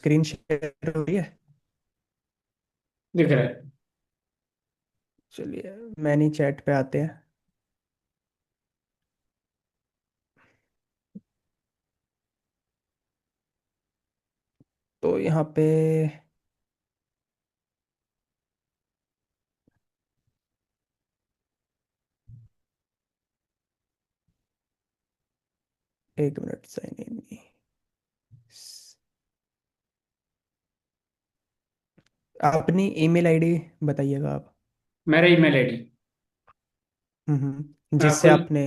Screen share हो रही है। दिख रहा है। चलिए, मैनी चैट पे आते हैं। तो यहाँ पे 1 मिनट, साइन इन नहीं। अपनी ईमेल आईडी बताइएगा आप। मेरा ईमेल आईडी मैं जिससे आपको आपने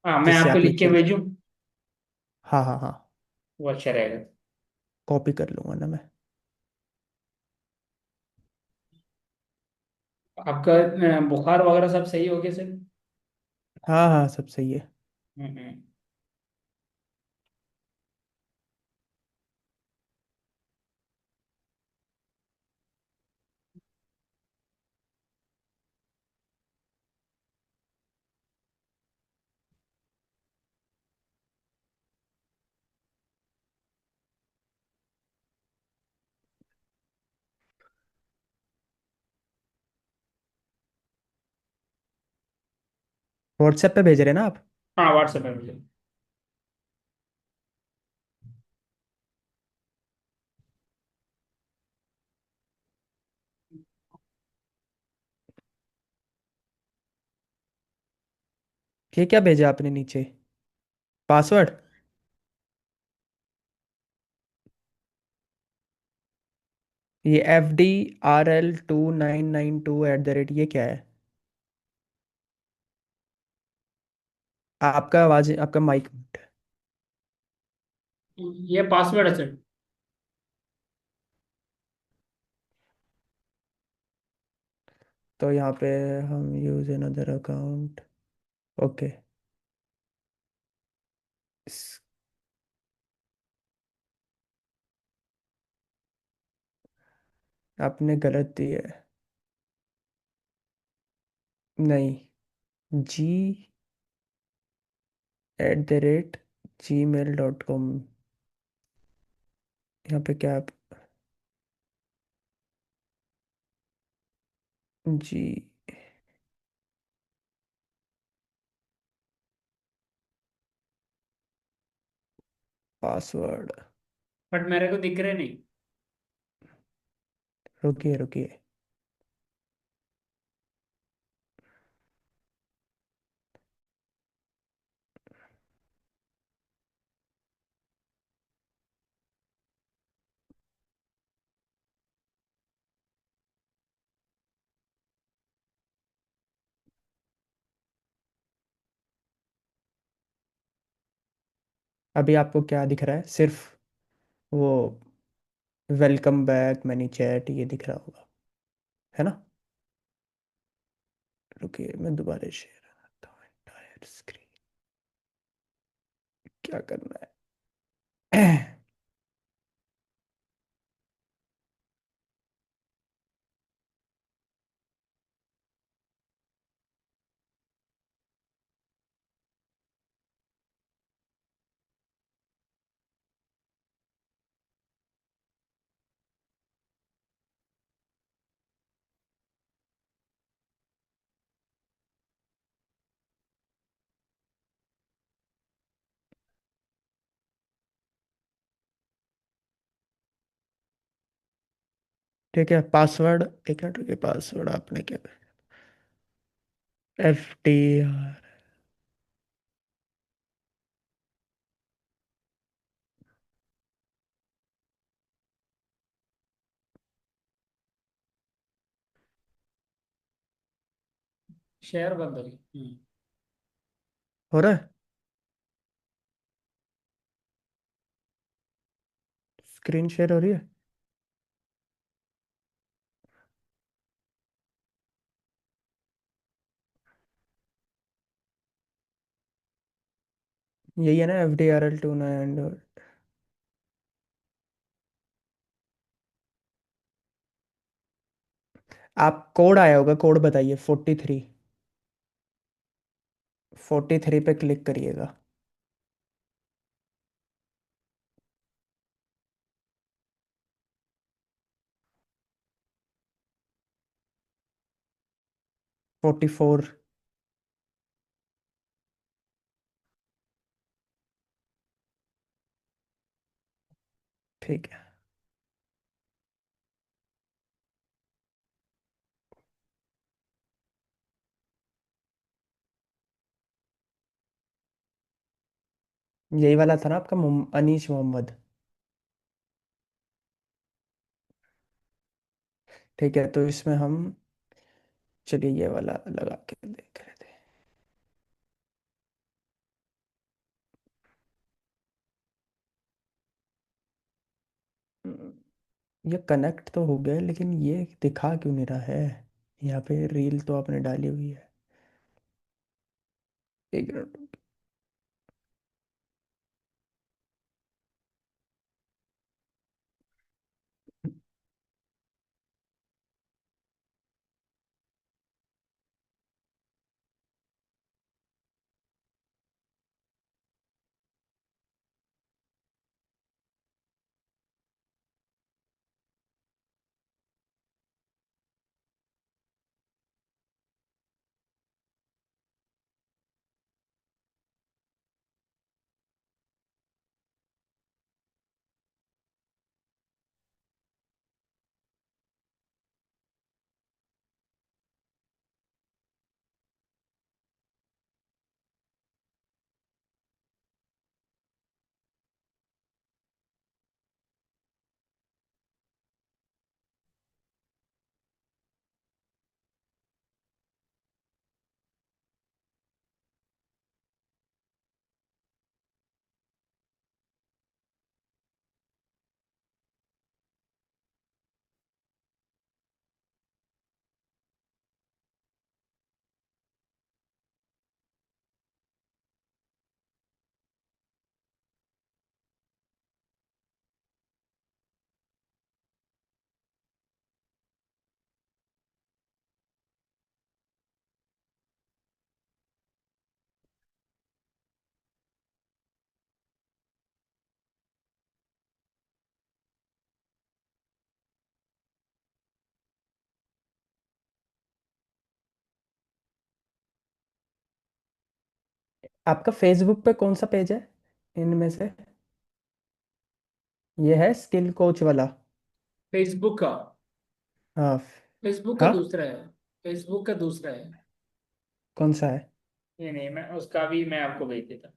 हाँ, मैं जिससे आपको आपने लिख के किया था। भेजूँ। हाँ हाँ हाँ। वो अच्छा रहेगा। कॉपी कर लूंगा ना मैं। आपका बुखार वगैरह सब सही हो गया सर? हाँ हाँ, सब सही है। हम्म। व्हाट्सएप पे भेज रहे हैं ना आप? हाँ, व्हाट्सएप पे मुझे। ये क्या भेजा आपने नीचे? पासवर्ड? ये FDRL2992 @ ये क्या है? आपका आवाज, आपका माइक। ये पासवर्ड है सर। तो यहाँ पे हम यूज अनदर अकाउंट। ओके। आपने गलत दी है। नहीं। जी @gmail.com। यहाँ पे क्या आप? जी। पासवर्ड। बट मेरे को दिख रहे नहीं। रुकिए रुकिए। अभी आपको क्या दिख रहा है? सिर्फ वो वेलकम बैक मैनी चैट ये दिख रहा होगा, है ना? रुकिए, मैं दोबारा शेयर करता हूँ एंटायर स्क्रीन। क्या करना है? ठीक है, पासवर्ड। एक मिनट रुकिए, पासवर्ड आपने क्या? FDR। शेयर बंद हो गई। हो रहा है? स्क्रीन शेयर हो रही है? यही है ना, FDRL29। आप कोड आया होगा, कोड बताइए। 43। 43 पे क्लिक करिएगा। 44। ठीक है। यही वाला था ना आपका, अनीश मोहम्मद। ठीक है, तो इसमें हम, चलिए ये वाला लगा के देख रहे थे। ये कनेक्ट तो हो गया, लेकिन ये दिखा क्यों नहीं रहा है? यहाँ पे रील तो आपने डाली हुई है। एक मिनट। आपका फेसबुक पे कौन सा पेज है इनमें से? ये है स्किल कोच वाला? फेसबुक का। हाँ। फेसबुक का हाँ, दूसरा है। फेसबुक का दूसरा है। कौन सा है? ये नहीं, मैं उसका भी मैं आपको भेज देता।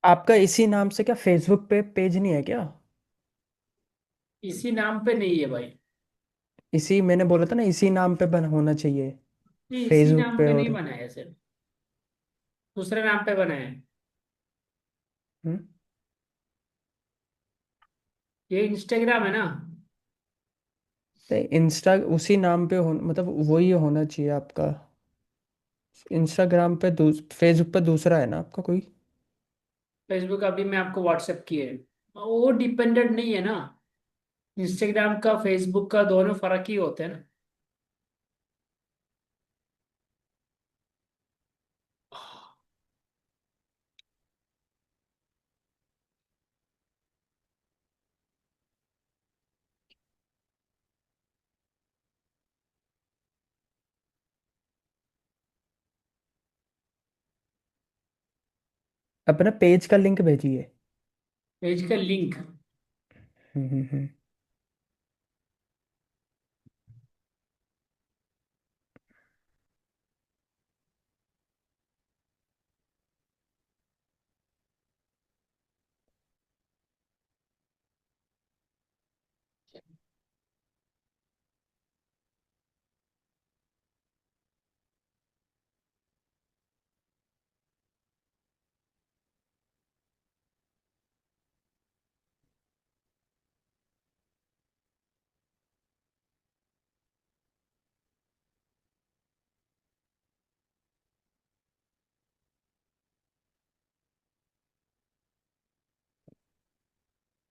आपका इसी नाम से क्या फेसबुक पे पेज नहीं है क्या? इसी नाम पे नहीं है भाई। इसी मैंने बोला था ना, इसी नाम पे बन होना चाहिए। ये इसी फेसबुक नाम पे पे नहीं और। बना है सिर्फ। दूसरे नाम पे बना है। हम्म। ये इंस्टाग्राम है ना। तो इंस्टा उसी नाम पे हो, मतलब वही होना चाहिए आपका। इंस्टाग्राम पे फेसबुक पे दूसरा है ना आपका कोई? फेसबुक अभी मैं आपको व्हाट्सएप किए। वो डिपेंडेंट नहीं है ना। इंस्टाग्राम का फेसबुक का दोनों फर्क ही होते हैं ना। अपना पेज का लिंक भेजिए। पेज का लिंक। हम्म।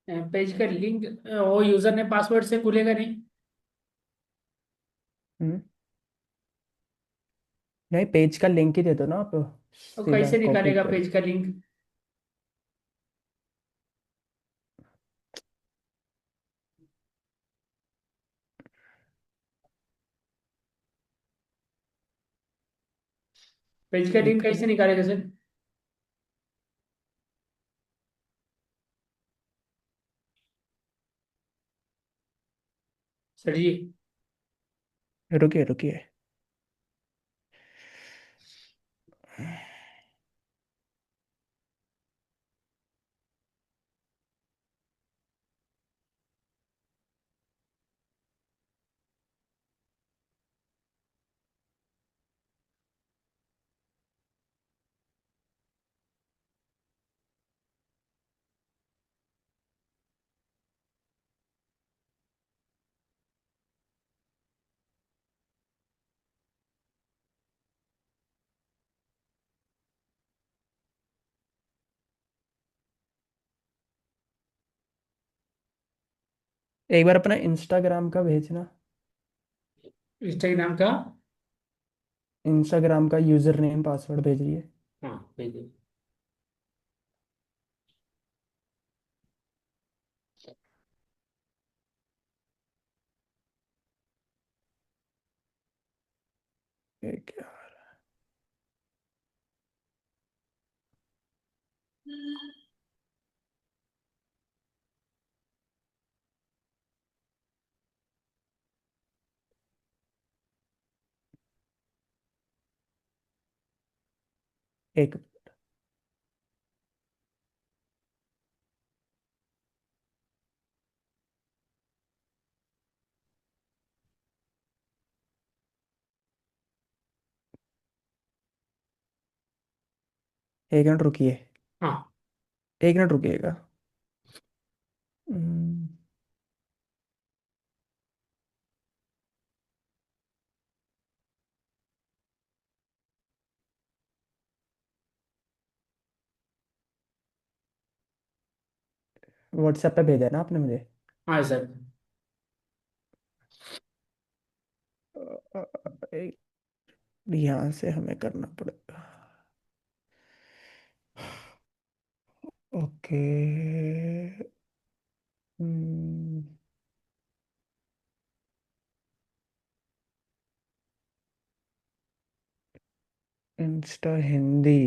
पेज का लिंक, वो यूजर ने पासवर्ड से खुलेगा नहीं? हम्म। नहीं, पेज का लिंक ही दे दो ना आप, तो सीधा कैसे कॉपी निकालेगा कर। पेज का लिंक? पेज का लिंक एक कैसे मिनट। निकालेगा सर? सर जी। रुकिए रुकिए। एक बार अपना इंस्टाग्राम का भेजना। इंस्टाग्राम का? इंस्टाग्राम का यूजर नेम पासवर्ड भेजिए। हाँ, भेजिए। एक एक एक मिनट रुकिए। हाँ। एक मिनट रुकिएगा। व्हाट्सएप पे भेजा ना आपने मुझे? हाँ सर। एक, यहाँ से हमें करना पड़ेगा। ओके। इंस्टा हिंदी।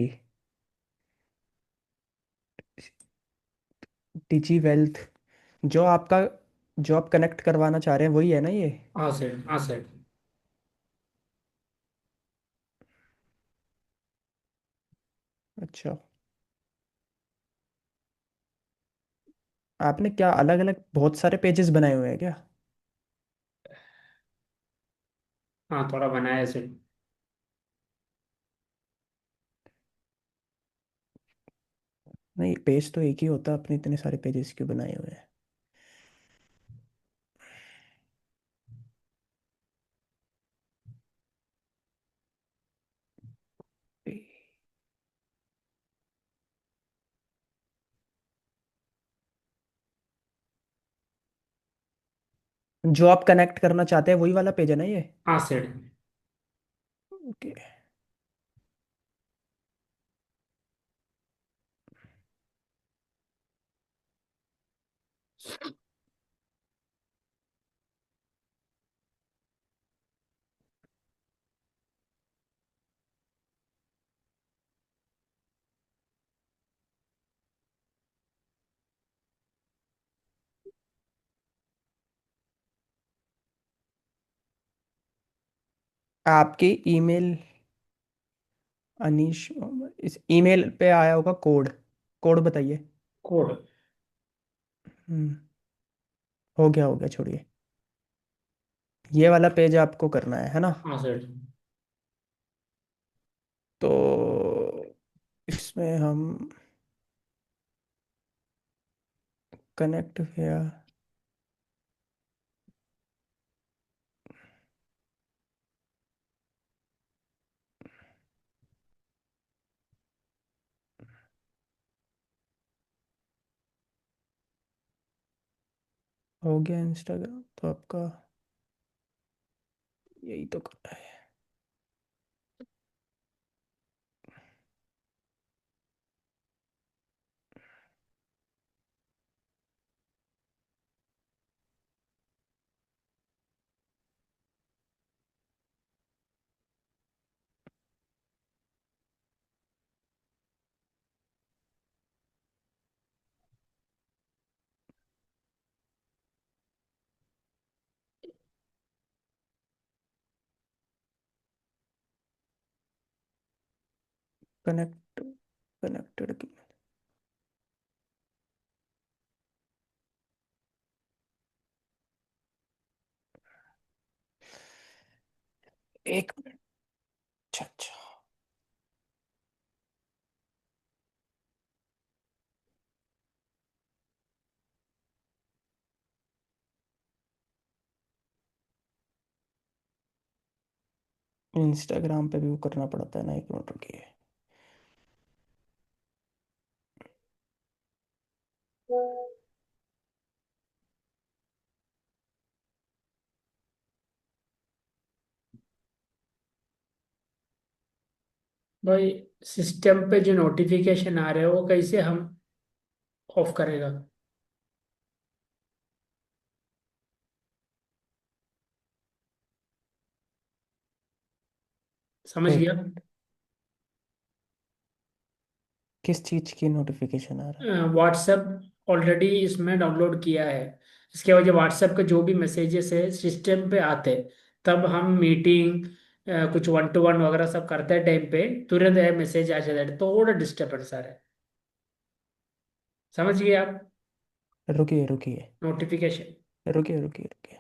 डिजी वेल्थ। जो आपका, जो आप कनेक्ट करवाना चाह रहे हैं वही है ना ये? हाँ सर, हाँ सर। अच्छा। आपने क्या अलग अलग बहुत सारे पेजेस बनाए हुए हैं क्या? हाँ, थोड़ा बनाया है सर। नहीं, पेज तो एक ही होता है, अपने इतने सारे पेजेस क्यों बनाए हुए हैं? जो आप कनेक्ट करना चाहते हैं वही वाला पेज है ना ये? हाँ सर। ओके। आपकी ईमेल, अनीश, इस ईमेल पे आया होगा कोड। कोड बताइए। कोड। हम्म। हो गया, छोड़िए। ये वाला पेज आपको करना है ना? हाँ सर। तो इसमें हम कनेक्ट किया। हो गया इंस्टाग्राम तो आपका, यही तो करना है। कनेक्ट, कनेक्टेड की, एक मिनट। अच्छा अच्छा। इंस्टाग्राम पे भी वो करना पड़ता है ना, एक मिनट रुकिए। भाई सिस्टम पे जो नोटिफिकेशन आ रहे हैं वो कैसे हम ऑफ करेगा? समझ एक गया। मिनट, किस चीज़ की नोटिफिकेशन आ रहा है? व्हाट्सएप ऑलरेडी इसमें डाउनलोड किया है। इसके वजह व्हाट्सएप के जो भी मैसेजेस है सिस्टम पे आते हैं, तब हम मीटिंग कुछ वन टू वन वगैरह सब करते हैं टाइम पे तुरंत मैसेज आ जाता है, थोड़ा डिस्टर्बेंस आ रहा है। समझ गए आप? रुकिए रुकिए, नोटिफिकेशन। रुकिए रुकिए रुकिए।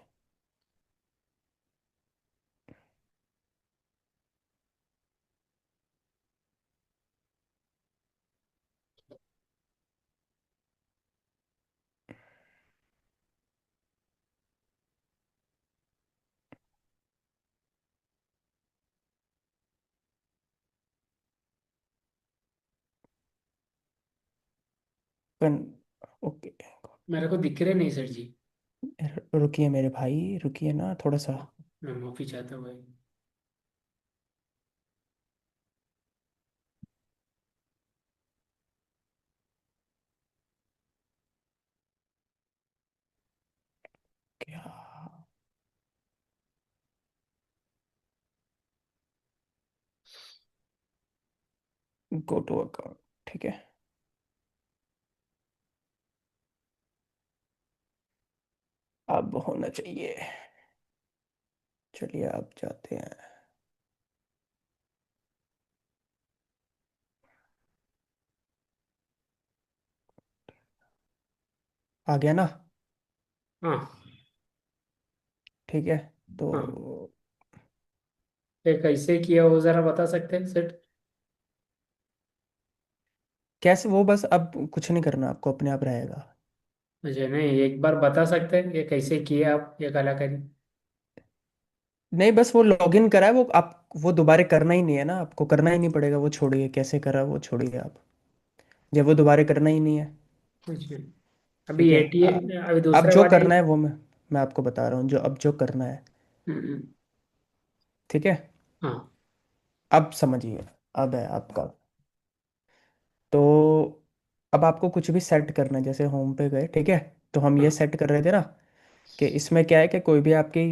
कन ओके। मेरे को दिख रहे नहीं सर जी। रुकिए मेरे भाई, रुकिए ना थोड़ा सा। मैं माफी चाहता हूँ भाई। क्या, गो टू अकाउंट, ठीक है। अब होना चाहिए। चलिए आप जाते हैं। आ गया ना? हाँ। ठीक है। तो हाँ, ये कैसे किया वो जरा बता सकते हैं सर? कैसे, वो बस अब कुछ नहीं करना आपको, अपने आप रहेगा। मुझे नहीं, एक बार बता सकते हैं ये कैसे किया आप ये कलाकारी? नहीं, बस वो लॉगिन करा है वो, आप वो दोबारा करना ही नहीं है ना, आपको करना ही नहीं पड़ेगा। वो छोड़िए, कैसे करा वो छोड़िए आप, जब वो दोबारा करना ही नहीं है। अच्छा। अभी ठीक है। एटीएम अभी अब दूसरे जो वाले। करना है वो मैं आपको बता रहा हूँ, जो अब जो करना है। हम्म। ठीक है। हाँ। अब समझिए, अब है आपका। तो अब आपको कुछ भी सेट करना है, जैसे होम पे गए, ठीक है। तो हम ये हाँ। सेट कर रहे थे ना, कि इसमें क्या है कि कोई भी आपकी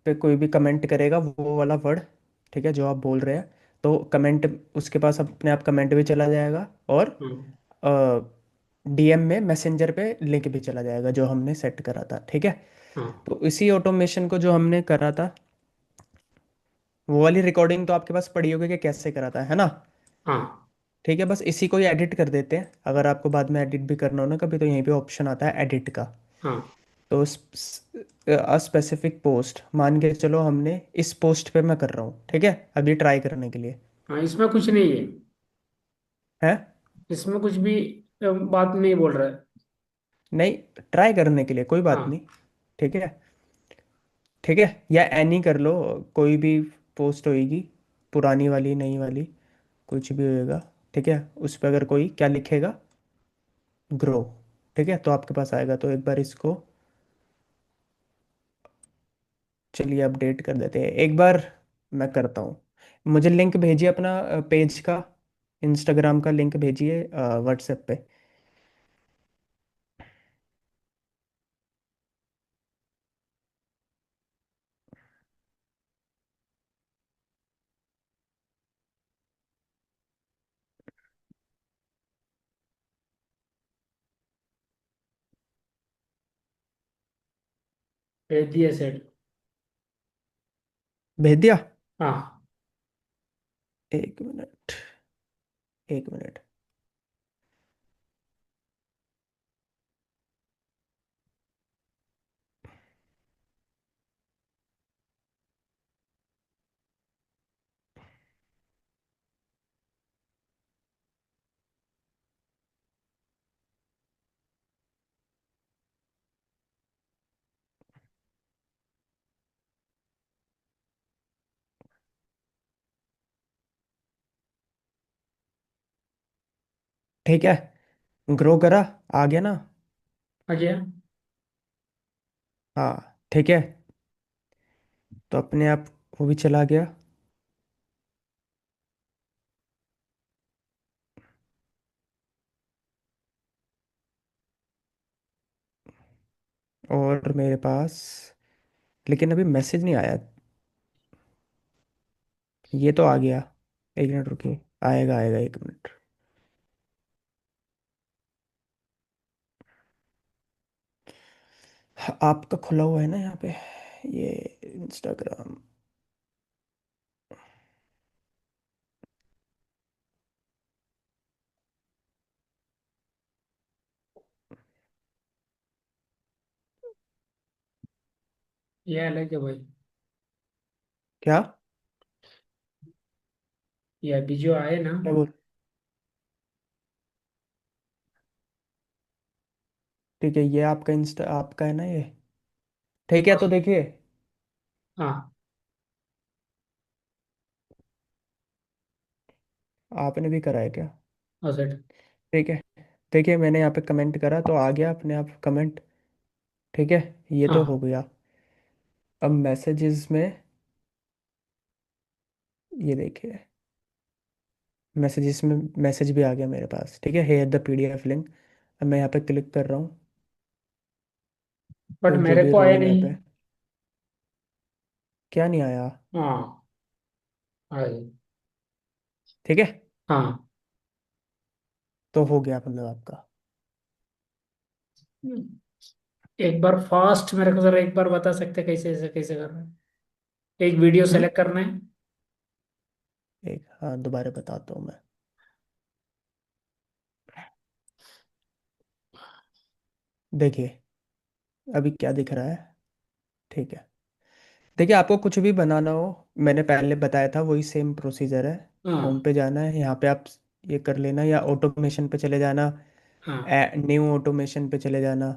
पे कोई भी कमेंट करेगा वो वाला वर्ड, ठीक है, जो आप बोल रहे हैं, तो कमेंट उसके पास अपने आप कमेंट भी चला जाएगा, और हाँ। डीएम में मैसेंजर पे लिंक भी चला जाएगा, जो हमने सेट करा था, ठीक है। हाँ। तो इसी ऑटोमेशन को जो हमने करा था, वो वाली रिकॉर्डिंग तो आपके पास पड़ी होगी कि कैसे करा था, है ना? हाँ। ठीक है, बस इसी को ही एडिट कर देते हैं। अगर आपको बाद में एडिट भी करना हो ना कभी, तो यहीं पे ऑप्शन आता है एडिट का। हाँ। तो स्पेसिफिक पोस्ट मान के चलो, हमने इस पोस्ट पे मैं कर रहा हूँ, ठीक है, अभी ट्राई करने के लिए। हाँ, इसमें कुछ नहीं है। है? इसमें कुछ भी बात नहीं बोल रहा है। नहीं, ट्राई करने के लिए कोई बात नहीं। हाँ। ठीक है। ठीक है, या एनी कर लो, कोई भी पोस्ट होएगी, पुरानी वाली नई वाली, कुछ भी होएगा। ठीक है, उस पर अगर कोई क्या लिखेगा, ग्रो, ठीक है, तो आपके पास आएगा। तो एक बार इसको चलिए अपडेट कर देते हैं एक बार। मैं करता हूँ। मुझे लिंक भेजिए अपना पेज का, इंस्टाग्राम का लिंक भेजिए व्हाट्सएप पे। भेज दिया सेट। भेज दिया। हाँ। एक मिनट, एक मिनट। ठीक है, ग्रो करा, आ गया ना। आ गया। हाँ ठीक है, तो अपने आप वो भी चला गया। और मेरे पास लेकिन अभी मैसेज नहीं आया। ये तो आ गया। एक मिनट रुकिए, आएगा आएगा, एक मिनट। हाँ, आपका खुला हुआ है ना यहाँ पे, ये इंस्टाग्राम। ये अलग है भाई। क्या? ये अभी जो आए ना। क्या बोल? ठीक है, ये आपका इंस्टा आपका है ना ये। ठीक है, तो देखिए, हाँ। आपने भी करा है क्या? हाँ सेट। ठीक है, देखिए मैंने यहाँ पे कमेंट करा तो आ गया अपने आप कमेंट। ठीक है, ये तो हो हाँ। गया। अब मैसेजेस में ये देखिए, मैसेजेस में मैसेज भी आ गया मेरे पास। ठीक है, हेयर द पीडीएफ लिंक। अब मैं यहाँ पे क्लिक कर रहा हूँ, बट तो जो मेरे भी को आया रोल नहीं। ऐप है। क्या नहीं आया? हाँ। आए। ठीक है, हाँ। तो हो गया मतलब आपका। एक बार फास्ट मेरे को जरा एक बार बता सकते कैसे ऐसे कैसे करना है। एक वीडियो हम्म। सेलेक्ट करना है। एक, हाँ दोबारा बताता हूँ मैं। देखिए अभी क्या दिख रहा है। ठीक है, देखिए आपको कुछ भी बनाना हो, मैंने पहले बताया था वही सेम प्रोसीजर है। होम हाँ। पे जाना है, यहाँ पे आप ये कर लेना, या ऑटोमेशन पे चले जाना, हाँ। न्यू ऑटोमेशन पे चले जाना।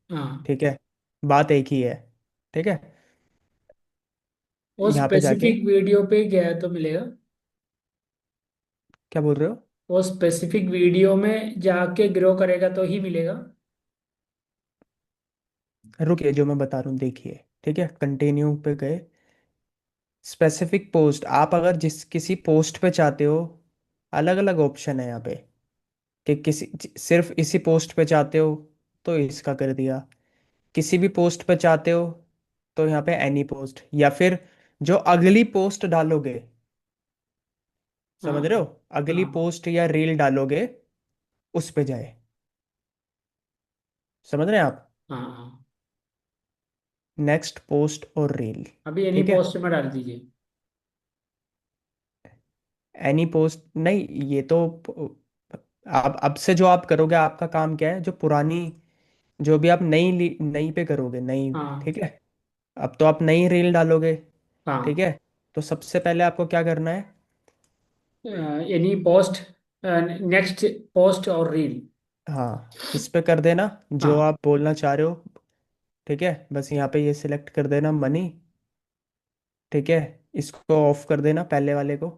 हाँ। ठीक है, बात एक ही है। ठीक है, वो यहाँ पे जाके, स्पेसिफिक वीडियो पे गया तो मिलेगा। क्या बोल रहे हो? वो स्पेसिफिक वीडियो में जाके ग्रो करेगा तो ही मिलेगा। रुकिए, जो मैं बता रहा हूँ देखिए। ठीक है, कंटिन्यू पे गए, स्पेसिफिक पोस्ट, आप अगर जिस किसी पोस्ट पे चाहते हो, अलग अलग ऑप्शन है यहाँ पे, कि किसी सिर्फ इसी पोस्ट पे चाहते हो तो इसका कर दिया, किसी भी पोस्ट पे चाहते हो तो यहाँ पे एनी पोस्ट, या फिर जो अगली पोस्ट डालोगे, समझ हाँ। रहे हो, अगली हाँ। पोस्ट या रील डालोगे उस पे जाए। समझ रहे हैं आप? हाँ। हाँ। नेक्स्ट पोस्ट और रील। अभी एनी ठीक है, पोस्ट में डाल दीजिए। एनी पोस्ट नहीं, ये तो आप अब से जो आप करोगे, आपका काम क्या है, जो पुरानी, जो भी आप नई पे करोगे, नई। हाँ। ठीक है, अब तो आप नई रील डालोगे। ठीक हाँ। है, तो सबसे पहले आपको क्या करना है? एनी पोस्ट, नेक्स्ट पोस्ट और रील। हाँ, इस पे कर देना जो हाँ। आप बोलना चाह रहे हो। ठीक है, बस यहाँ पे ये सिलेक्ट कर देना मनी। ठीक है, इसको ऑफ कर देना पहले वाले को।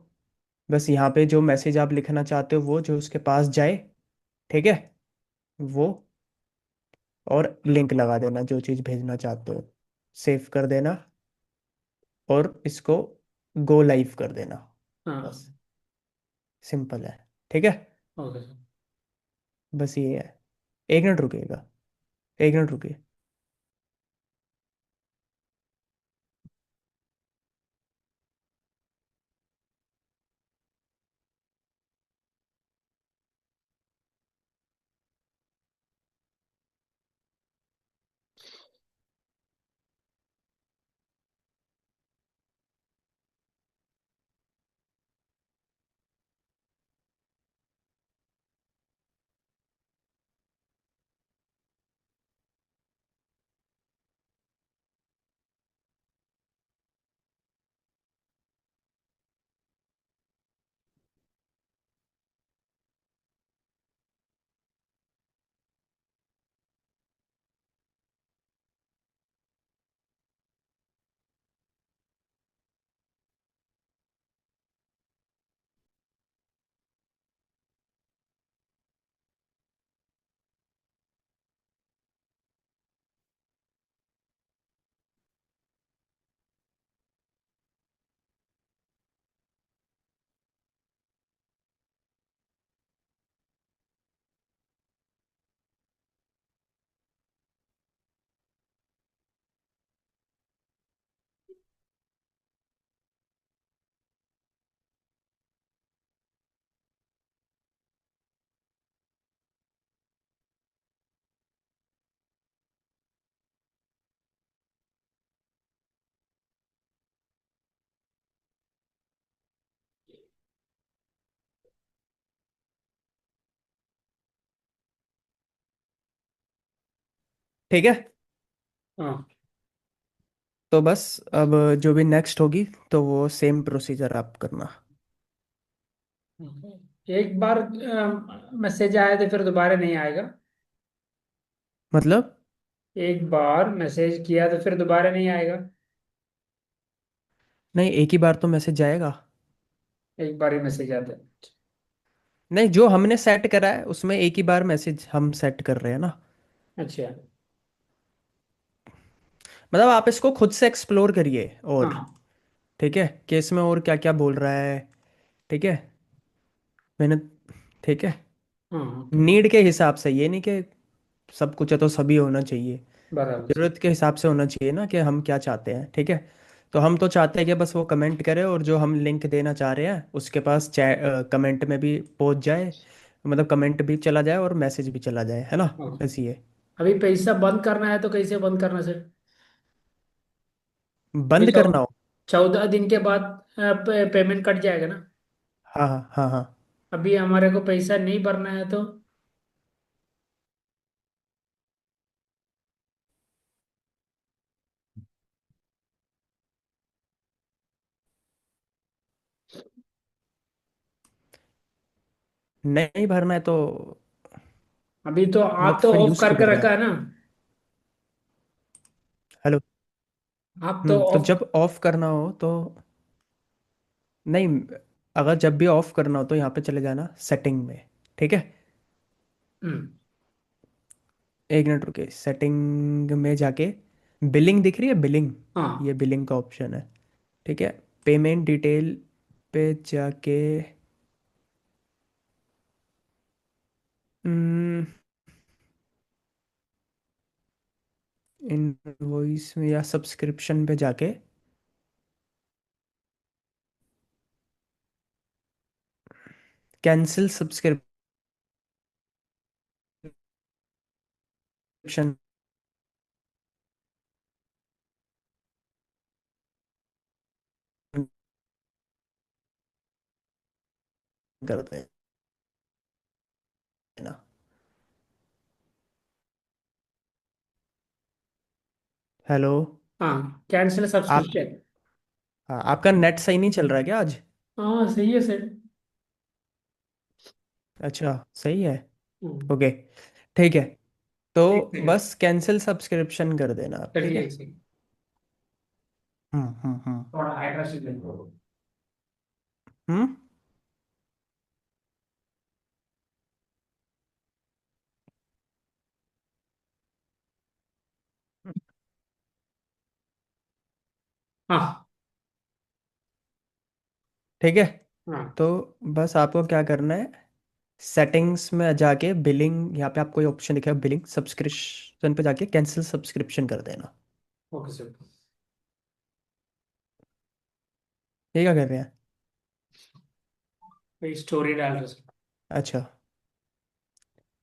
बस यहाँ पे जो मैसेज आप लिखना चाहते हो वो जो उसके पास जाए। ठीक है, वो, और लिंक लगा देना जो चीज़ भेजना चाहते हो, सेव कर देना। और इसको गो लाइव कर देना। हाँ। बस, सिंपल है। ठीक है, ओके सर। बस ये है। एक मिनट रुकिएगा, एक मिनट रुकिए। ठीक है, हाँ। तो बस अब जो भी नेक्स्ट होगी तो वो सेम प्रोसीजर आप करना। एक बार मैसेज आया तो फिर दोबारा नहीं आएगा? मतलब, एक बार मैसेज किया तो फिर दोबारा नहीं आएगा? नहीं, एक ही बार तो मैसेज जाएगा। एक बार ही मैसेज आता है? नहीं, जो हमने सेट करा है उसमें एक ही बार मैसेज हम सेट कर रहे हैं ना। अच्छा। मतलब आप इसको खुद से एक्सप्लोर करिए, और हाँ। ठीक है कि इसमें और क्या क्या बोल रहा है। ठीक है, मैंने, ठीक है, हाँ। ओके। नीड के हिसाब से, ये नहीं कि सब कुछ है तो सभी होना चाहिए। बराबर सर। ज़रूरत के हिसाब से होना चाहिए ना कि हम क्या चाहते हैं। ठीक है, तो हम तो चाहते हैं कि बस वो कमेंट करे और जो हम लिंक देना चाह रहे हैं उसके पास चैट कमेंट में भी पहुंच जाए, मतलब कमेंट भी चला जाए और मैसेज भी चला जाए, है ना। हाँ। बस ये, अभी पैसा बंद करना है तो कैसे बंद करना सर? अभी बंद करना हो। 14 दिन के बाद पेमेंट कट जाएगा ना? हाँ हाँ हाँ हाँ। अभी हमारे को पैसा नहीं भरना है तो? नहीं भरना है तो अभी तो मतलब आप तो फिर ऑफ यूज़ क्यों करके कर रहे रखा हैं। है ना? हेलो। आप तो तो ऑफ। जब ऑफ करना हो तो, नहीं, अगर जब भी ऑफ करना हो तो यहाँ पे चले जाना सेटिंग में। ठीक है, हम्म। एक मिनट रुके, सेटिंग में जाके बिलिंग दिख रही है, बिलिंग, ये हाँ। बिलिंग का ऑप्शन है। ठीक है, पेमेंट डिटेल पे जाके इनवॉइस में या सब्सक्रिप्शन पे जाके कैंसिल सब्सक्रिप्शन कर देना। हेलो। हाँ, कैंसिल आप, सब्सक्रिप्शन। हाँ, आपका नेट सही नहीं चल रहा है क्या आज। हाँ सही है सर। अच्छा, सही है। हम्म। ओके, ठीक है, तो एक सेकंड। बस कैंसिल सब्सक्रिप्शन कर देना आप। ठीक चलिए है। एक सेकंड। हम्म। थोड़ा एड्रेस दो। हम्म। हाँ। ठीक है। हाँ। तो बस आपको क्या करना है, सेटिंग्स में जाके बिलिंग, यहाँ पे आपको ये ऑप्शन दिखेगा बिलिंग सब्सक्रिप्शन पे जाके कैंसिल सब्सक्रिप्शन कर देना। Okay sir. ये क्या कर रहे हैं? वही स्टोरी डाल रहे सर। अच्छा।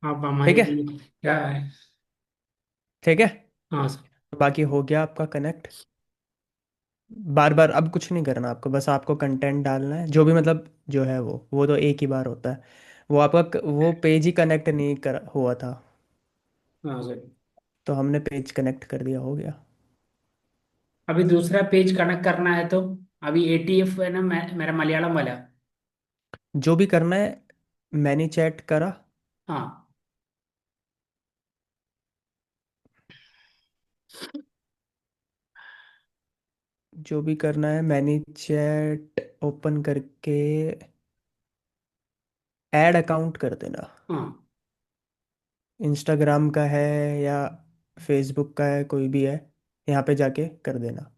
आप ठीक हमारे है। लिए क्या है। ठीक है। हाँ सर। बाकी हो गया आपका कनेक्ट। बार बार अब कुछ नहीं करना आपको, बस आपको कंटेंट डालना है जो भी, मतलब जो है वो तो एक ही बार होता है। वो आपका वो पेज ही कनेक्ट नहीं कर हुआ था, हाँ सर। तो हमने पेज कनेक्ट कर दिया, हो गया। अभी दूसरा पेज कनेक्ट करना है तो अभी एटीएफ है ना, मेरा मलयालम वाला। जो भी करना है, मैंने चैट करा। हाँ। जो भी करना है मैंने चैट ओपन करके ऐड अकाउंट कर देना। हाँ। इंस्टाग्राम का है या फेसबुक का है, कोई भी है, यहाँ पे जाके कर देना।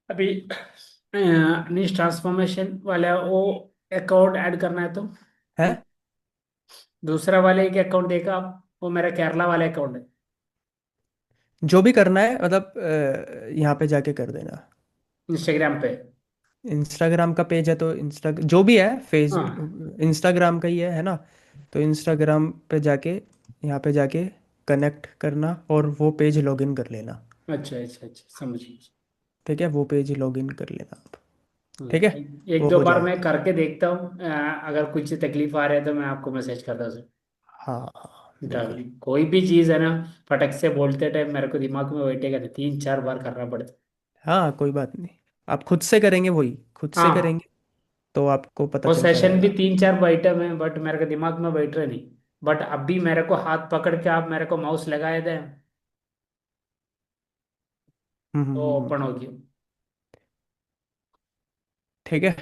अभी निश ट्रांसफॉर्मेशन वाला वो अकाउंट ऐड करना है तो है। दूसरा वाले के अकाउंट देखा आप, वो मेरा केरला वाला अकाउंट है। जो भी करना है मतलब यहाँ पे जाके कर देना। इंस्टाग्राम पे। इंस्टाग्राम का पेज है तो इंस्टा जो भी है, फेस हाँ। इंस्टाग्राम का ही है ना? तो इंस्टाग्राम पे जाके, यहाँ पे जाके कनेक्ट करना और वो पेज लॉगिन कर लेना। अच्छा अच्छा अच्छा, समझ गई। ठीक है, वो पेज लॉगिन कर लेना आप। ठीक है, एक वो दो हो बार मैं जाएगा। करके देखता हूँ, अगर कुछ तकलीफ आ रहा है तो मैं आपको मैसेज करता हूँ सर। हाँ हाँ बिल्कुल। ताकि कोई भी चीज़ है ना, फटक से बोलते टाइम मेरे को दिमाग में बैठेगा नहीं, 3 4 बार करना पड़ता। हाँ कोई बात नहीं, आप खुद से करेंगे, वही खुद से हाँ। करेंगे तो आपको पता वो चलता सेशन भी रहेगा। 3 4 आइटम है, बट मेरे को दिमाग में बैठ रहे नहीं। बट अभी मेरे को हाथ पकड़ के आप मेरे को माउस लगाए दें तो हम्म। ओपन हो गया। ठीक है,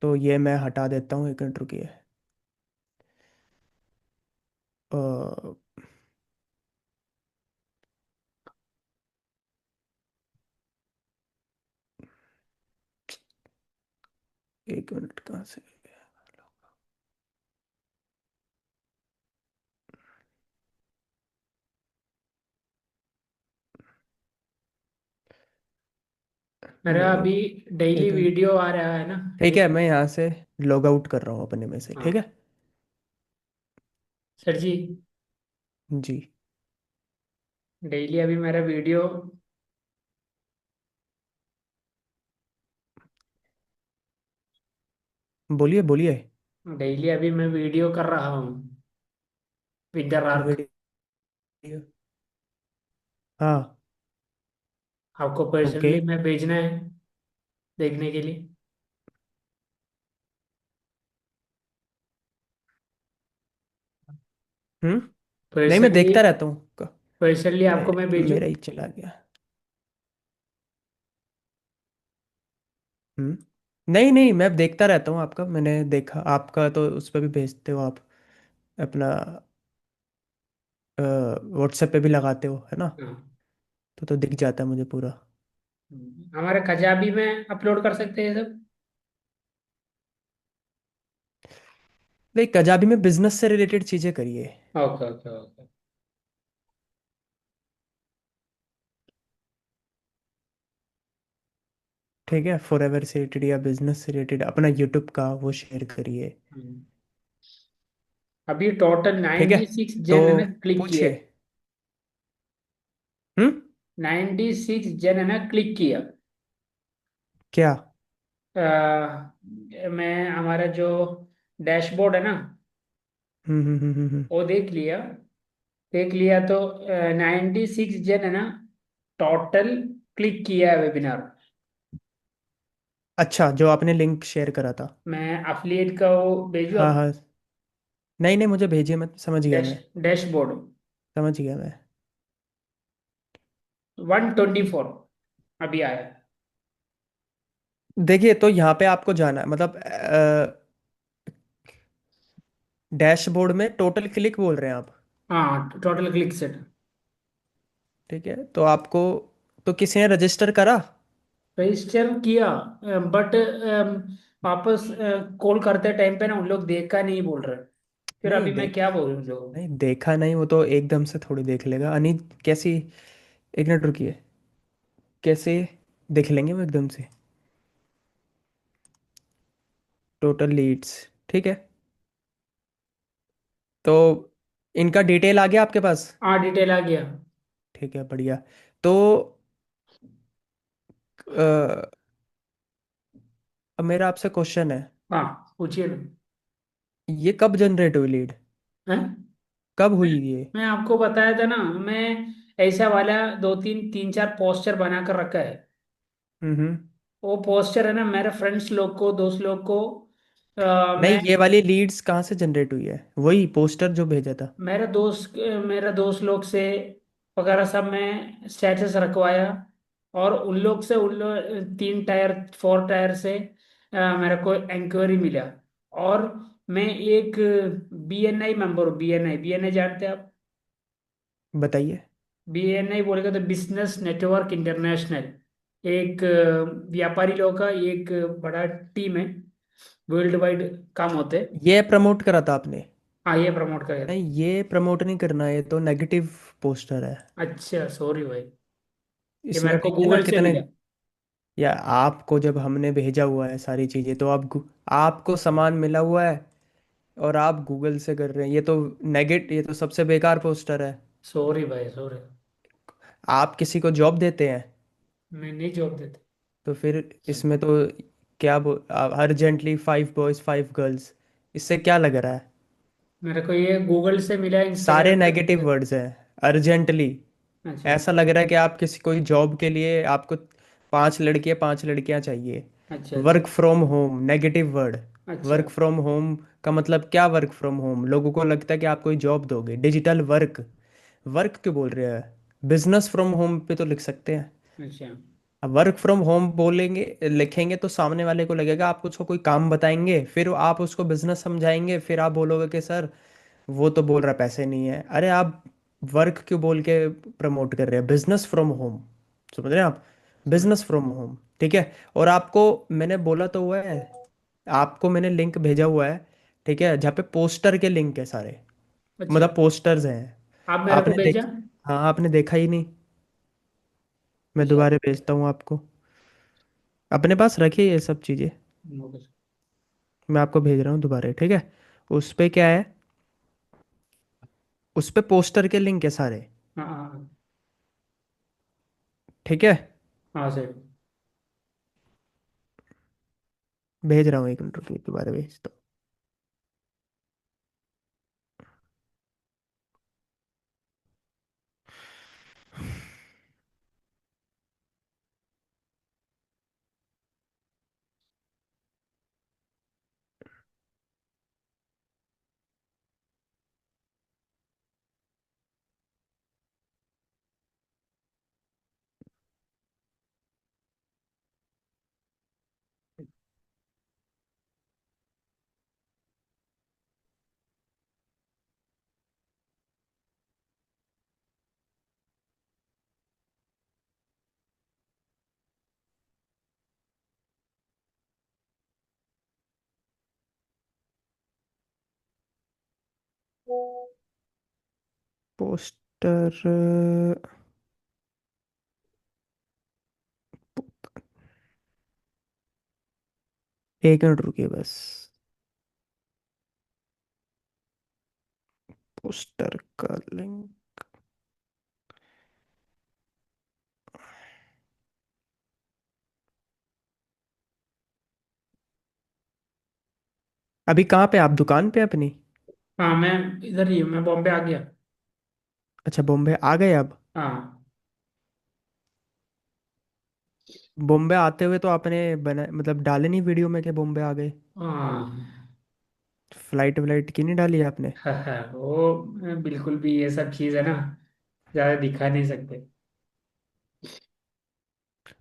तो ये मैं हटा देता हूँ, एक मिनट रुकिए। अ, एक मिनट, कहाँ से? मेरा लॉग अभी आउट। डेली एक मिनट। वीडियो आ रहा है ना। ठीक है, मैं यहाँ से लॉग आउट कर रहा हूँ अपने में से, ठीक हाँ है। सर जी। जी। डेली अभी मेरा वीडियो, बोलिए बोलिए। डेली अभी मैं वीडियो कर रहा हूँ, विंटर आर्क। वीडियो। हाँ। आपको ओके। पर्सनली मैं भेजना है देखने के लिए। हम्म। नहीं, मैं पर्सनली, देखता रहता हूँ पर्सनली अरे, आपको मैं भेजूँ। मेरा ही चला गया। हम्म। नहीं नहीं, मैं देखता रहता हूँ आपका, मैंने देखा आपका, तो उस पर भी भेजते हो आप अपना, व्हाट्सएप पे भी लगाते हो है ना? हाँ। तो दिख जाता है मुझे पूरा। हमारे खजाबी में अपलोड कर सकते हैं सब। नहीं, कजाबी में बिजनेस से रिलेटेड चीज़ें करिए। Okay okay okay. ठीक है, फॉरएवर से रिलेटेड या बिजनेस से रिलेटेड अपना यूट्यूब का वो शेयर करिए। अभी टोटल ठीक है, 96 तो जन है ना क्लिक किया। पूछिए। हम्म। 96 जन है ना क्लिक किया। क्या? मैं हमारा जो डैशबोर्ड है ना, हम्म। वो देख लिया। देख लिया तो 96 जन है ना टोटल क्लिक किया है वेबिनार। अच्छा, जो आपने लिंक शेयर करा था। मैं अफिलिएट का वो भेजू हाँ आप। हाँ। नहीं नहीं, मुझे भेजिए, मैं समझ गया, मैं डैशबोर्ड समझ गया मैं। 124 अभी आया। देखिए, तो यहाँ पे आपको जाना है, मतलब डैशबोर्ड में टोटल क्लिक बोल रहे हैं आप? हाँ टोटल क्लिक सेट। ठीक है, तो आपको, तो किसी ने रजिस्टर करा? रजिस्टर किया, बट वापस कॉल करते टाइम पे ना उन लोग देखा नहीं बोल रहे। फिर नहीं अभी मैं देख क्या बोलूं उन लोगों को? नहीं देखा नहीं, वो तो एकदम से थोड़ी देख लेगा अनी। कैसी? एक मिनट रुकिए। कैसे देख लेंगे वो एकदम से? Total leads. ठीक है। तो इनका डिटेल आ गया आपके पास? हाँ, डिटेल आ गया। ठीक है, बढ़िया। तो अ, अब मेरा आपसे क्वेश्चन है, हाँ, पूछिए ना। ये कब जनरेट हुई लीड? हैं? कब मैं हुई ये? मैं आपको बताया था ना, मैं ऐसा वाला दो तीन तीन चार पोस्टर बना कर रखा है। हम्म। वो पोस्टर है ना, मेरे फ्रेंड्स लोग को, दोस्त लोग को नहीं, मैं, ये वाली लीड्स कहाँ से जनरेट हुई है? वही पोस्टर जो भेजा था। मेरा दोस्त लोग से वगैरह सब मैं स्टेटस रखवाया। और उन लोग से, उन लोग 3 टायर 4 टायर से मेरे को इंक्वायरी मिला। और मैं एक BNI मेंबर हूँ। BNI जानते हैं आप? बताइए। BNI बोलेगा तो बिजनेस नेटवर्क इंटरनेशनल। एक व्यापारी लोगों का एक बड़ा टीम है। वर्ल्ड वाइड काम होते हैं। ये प्रमोट करा था आपने? हाँ, ये प्रमोट करेगा। नहीं, ये प्रमोट नहीं करना, ये तो नेगेटिव पोस्टर है। अच्छा, सॉरी भाई। ये इसमें मेरे को देखिए ना गूगल से कितने। मिला। या आपको जब हमने भेजा हुआ है सारी चीज़ें, तो आपको सामान मिला हुआ है और आप गूगल से कर रहे हैं, ये तो सबसे बेकार पोस्टर है। सॉरी भाई, सॉरी। आप किसी को जॉब देते हैं मैं नहीं जॉब देता। तो फिर इसमें तो क्या अर्जेंटली 5 बॉयज 5 गर्ल्स, इससे क्या लग रहा है? मेरे को ये गूगल से मिला, सारे इंस्टाग्राम पे नेगेटिव मिला। वर्ड्स हैं। अर्जेंटली। अच्छा, ऐसा लग रहा है कि आप किसी कोई जॉब के लिए आपको 5 लड़के 5 लड़कियां चाहिए। अच्छा, अच्छा। Work from home, negative word. अच्छा, वर्क फ्रॉम होम का मतलब क्या? वर्क फ्रॉम होम लोगों को लगता है कि आप कोई जॉब दोगे। Digital work. वर्क क्यों बोल रहे हैं? बिजनेस फ्रॉम होम पे तो लिख सकते हैं। अच्छा, अब वर्क फ्रॉम होम बोलेंगे, लिखेंगे तो सामने वाले को लगेगा आप उसको कोई काम बताएंगे, फिर आप उसको बिजनेस समझाएंगे, फिर आप बोलोगे कि सर वो तो बोल रहा पैसे नहीं है। अरे आप वर्क क्यों बोल के प्रमोट कर रहे हैं? Business from home. समझ रहे हैं आप? समझ। Business from home. ठीक है। और आपको मैंने बोला तो हुआ है, आपको मैंने लिंक भेजा हुआ है। ठीक है, जहाँ पे पोस्टर के लिंक है सारे। अच्छा, मतलब पोस्टर्स हैं। आप मेरे को आपने भेजा? देख हाँ, आपने देखा ही नहीं। मैं अच्छा। दोबारा भेजता हूँ आपको। अपने पास रखिए ये सब चीज़ें। ओके। मैं आपको भेज रहा हूँ दोबारा, ठीक है। उस पे क्या है? उस पे पोस्टर के लिंक है सारे। हाँ, हाँ, ठीक है। हाँ सर। भेज रहा हूँ, 1 मिनट रुकिए, दोबारा भेजता हूँ। पोस्टर। 1 मिनट रुकिए बस। पोस्टर का लिंक। अभी कहाँ पे आप? दुकान पे अपनी? हाँ, मैं इधर ही हूँ, मैं बॉम्बे आ गया। अच्छा, बॉम्बे आ गए अब? हाँ, बॉम्बे आते हुए तो आपने बना मतलब डाले नहीं वीडियो में कि बॉम्बे आ गए? हाँ। फ्लाइट व्लाइट की नहीं डाली आपने? हाँ, हाँ, वो बिल्कुल भी ये सब चीज़ है ना, ज़्यादा दिखा नहीं सकते।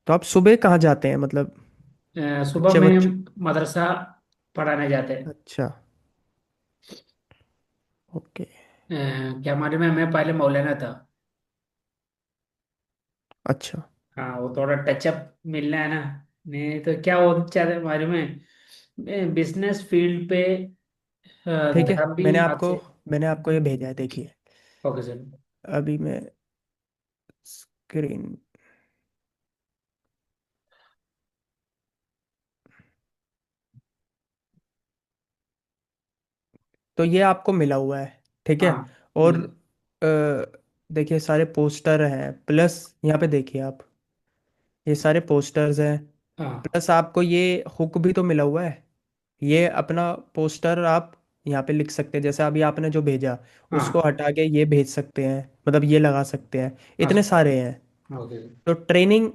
तो आप सुबह कहाँ जाते हैं मतलब? सुबह बच्चे में बच्चों। मदरसा पढ़ाने जाते हैं। अच्छा। ओके। अ, क्या मालूम है, मैं पहले मौलाना था। अच्छा। हाँ, वो थोड़ा टचअप मिलना है ना। नहीं तो क्या हो चाहते मालूम है, बिजनेस फील्ड पे ठीक है, ध्यान भी आज से। मैंने आपको ये भेजा है, देखिए। Okay sir. अभी मैं स्क्रीन, तो ये आपको मिला हुआ है, ठीक है। हाँ और मिल। देखिए सारे पोस्टर हैं, प्लस यहाँ पे देखिए आप, ये सारे पोस्टर्स हैं। हाँ प्लस आपको ये हुक भी तो मिला हुआ है। ये अपना पोस्टर आप यहाँ पे लिख सकते हैं, जैसे अभी आपने जो भेजा उसको हाँ हटा के ये भेज सकते हैं, मतलब ये लगा सकते हैं। हाँ इतने सर। सारे हैं। Okay sir. तो ट्रेनिंग,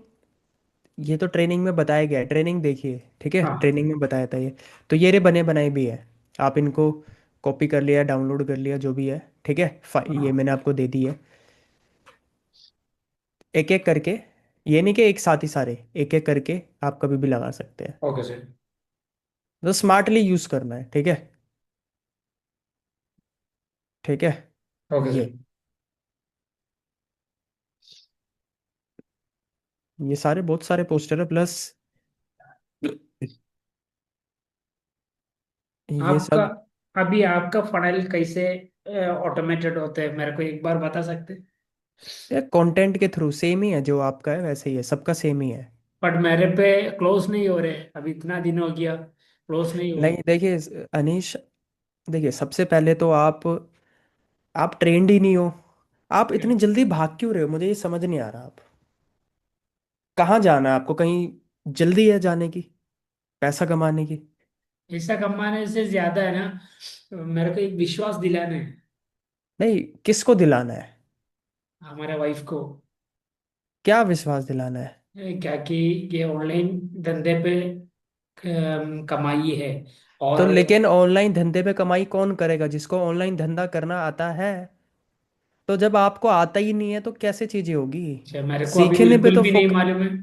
ये तो ट्रेनिंग में बताया गया है, ट्रेनिंग देखिए, ठीक है, हाँ ट्रेनिंग में बताया था ये। तो ये रे बने बनाए भी है, आप इनको कॉपी कर लिया, डाउनलोड कर लिया, जो भी है, ठीक है। ये हाँ। मैंने आपको दे दी है, एक एक करके। ये नहीं कि एक साथ ही सारे, एक एक करके आप कभी भी लगा सकते हैं। Okay sir. तो स्मार्टली यूज करना है, ठीक है। ठीक है। ओके ये सर। ये सारे बहुत सारे पोस्टर है, प्लस ये आपका सब। अभी आपका फनल कैसे ऑटोमेटेड होते हैं, मेरे को एक बार बता सकते हैं? ये कंटेंट के थ्रू सेम ही है, जो आपका है वैसे ही है, सबका सेम ही है। बट मेरे पे क्लोज नहीं हो रहे, अभी इतना दिन हो गया क्लोज नहीं हो नहीं रहे। देखिए अनीश, देखिए सबसे पहले तो आप ट्रेंड ही नहीं हो। आप इतनी जल्दी भाग क्यों रहे हो, मुझे ये समझ नहीं आ रहा। आप कहाँ जाना है आपको, कहीं जल्दी है जाने की, पैसा कमाने की? ऐसा कमाने से ज्यादा है ना, मेरे को एक विश्वास दिलाना है नहीं, किसको दिलाना है? हमारे वाइफ को। क्या विश्वास दिलाना है? क्या कि ये ऑनलाइन धंधे पे कमाई है। तो और लेकिन ऑनलाइन धंधे पे कमाई कौन करेगा, जिसको ऑनलाइन धंधा करना आता है? तो जब आपको आता ही नहीं है तो कैसे चीजें होगी? अच्छा, मेरे को अभी सीखने पे बिल्कुल तो भी नहीं फोक मालूम है।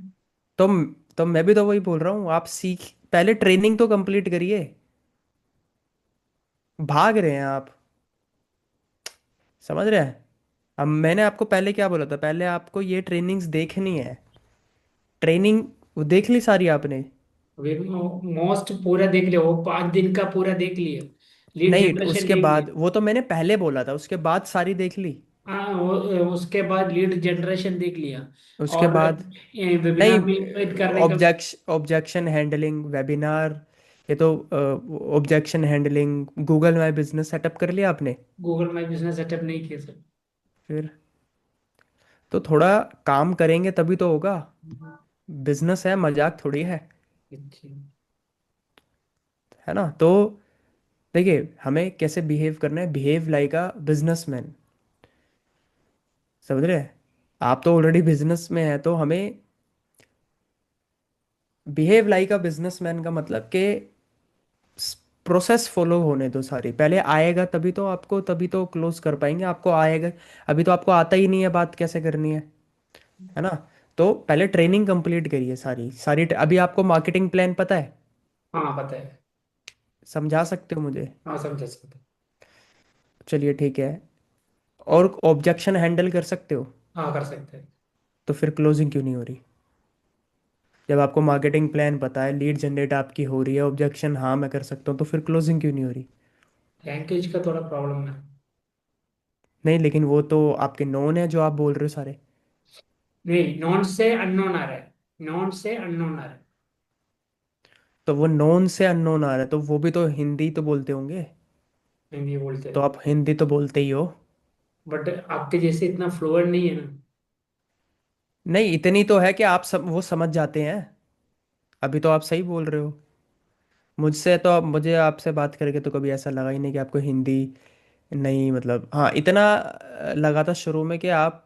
तो तो मैं भी तो वही बोल रहा हूँ, आप सीख, पहले ट्रेनिंग तो कंप्लीट करिए। भाग रहे हैं आप, समझ रहे हैं? अब मैंने आपको पहले क्या बोला था, पहले आपको ये ट्रेनिंग्स देखनी है। ट्रेनिंग वो देख ली सारी आपने? अभी मोस्ट पूरा देख लिया, वो 5 दिन का पूरा देख लिया। लीड नहीं, जनरेशन उसके देख बाद लिया। वो तो मैंने पहले बोला था, उसके बाद सारी देख ली। हाँ उसके बाद लीड जनरेशन देख लिया। उसके और बाद नहीं, वेबिनार में इनवाइट करने का। ऑब्जेक्शन हैंडलिंग वेबिनार, ये तो objection handling Google my business setup कर लिया आपने? गूगल माई बिजनेस सेटअप नहीं किया सर। फिर तो थोड़ा काम करेंगे तभी तो होगा। बिजनेस है, मजाक थोड़ी अच्छा। है ना? तो देखिए हमें कैसे बिहेव करना है, बिहेव लाइक अ बिजनेसमैन, समझ रहे हैं? आप तो ऑलरेडी बिजनेस में है, तो हमें बिहेव लाइक अ बिजनेसमैन का मतलब कि प्रोसेस फॉलो होने दो सारी, पहले आएगा तभी तो आपको, तभी तो क्लोज कर पाएंगे, आपको आएगा। अभी तो आपको आता ही नहीं है, बात कैसे करनी है ना? तो पहले ट्रेनिंग कंप्लीट करिए सारी सारी। अभी आपको मार्केटिंग प्लान पता है? हाँ पता है। समझा सकते हो मुझे? हाँ समझा सकते। चलिए ठीक है। और ऑब्जेक्शन हैंडल कर सकते हो? हाँ कर सकते हैं। तो फिर क्लोजिंग क्यों नहीं हो रही? जब आपको मार्केटिंग प्लान पता है, लीड जनरेट आपकी हो रही है, ऑब्जेक्शन हाँ मैं कर सकता हूँ, तो फिर क्लोजिंग क्यों नहीं हो रही? लैंग्वेज का थोड़ा प्रॉब्लम है। नहीं लेकिन वो तो आपके नोन है जो आप बोल रहे हो सारे। नहीं, नॉन से अननोन आ रहा है। नॉन से अननोन आ रहा है। तो वो नोन से अननोन आ रहा है, तो वो भी तो हिंदी तो बोलते होंगे। हिंदी बोलते तो हैं। आप हिंदी तो बोलते ही हो। बट आपके जैसे इतना फ्लुएंट नहीं है ना। नहीं, इतनी तो है कि आप वो समझ जाते हैं। अभी तो आप सही बोल रहे हो। मुझसे तो मुझे आपसे बात करके तो कभी ऐसा लगा ही नहीं कि आपको हिंदी नहीं, मतलब हाँ इतना लगा था शुरू में कि आप,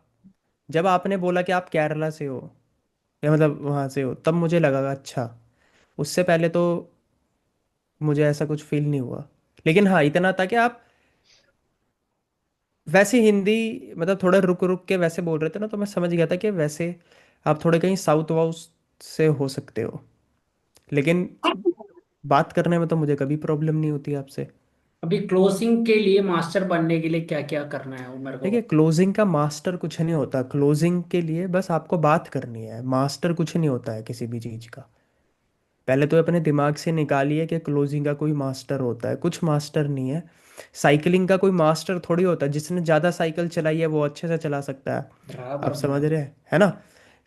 जब आपने बोला कि आप केरला से हो, या मतलब वहाँ से हो, तब मुझे लगा अच्छा। उससे पहले तो मुझे ऐसा कुछ फील नहीं हुआ। लेकिन हाँ इतना था कि आप वैसे हिंदी, मतलब थोड़ा रुक रुक के वैसे बोल रहे थे ना, तो मैं समझ गया था कि वैसे आप थोड़े कहीं साउथ वाउथ से हो सकते हो। लेकिन बात करने में तो मुझे कभी प्रॉब्लम नहीं होती आपसे। अभी क्लोजिंग के लिए मास्टर बनने के लिए क्या क्या करना है वो मेरे को देखिए क्लोजिंग का मास्टर कुछ नहीं होता, क्लोजिंग के लिए बस आपको बात करनी है, मास्टर कुछ नहीं होता है किसी भी चीज़ का। पहले तो अपने दिमाग से निकालिए कि क्लोजिंग का कोई मास्टर होता है, कुछ मास्टर नहीं है। साइकिलिंग का कोई मास्टर थोड़ी होता है, जिसने ज़्यादा साइकिल चलाई है वो अच्छे से चला सकता है। आप बराबर समझ बराबर। रहे हैं, है ना?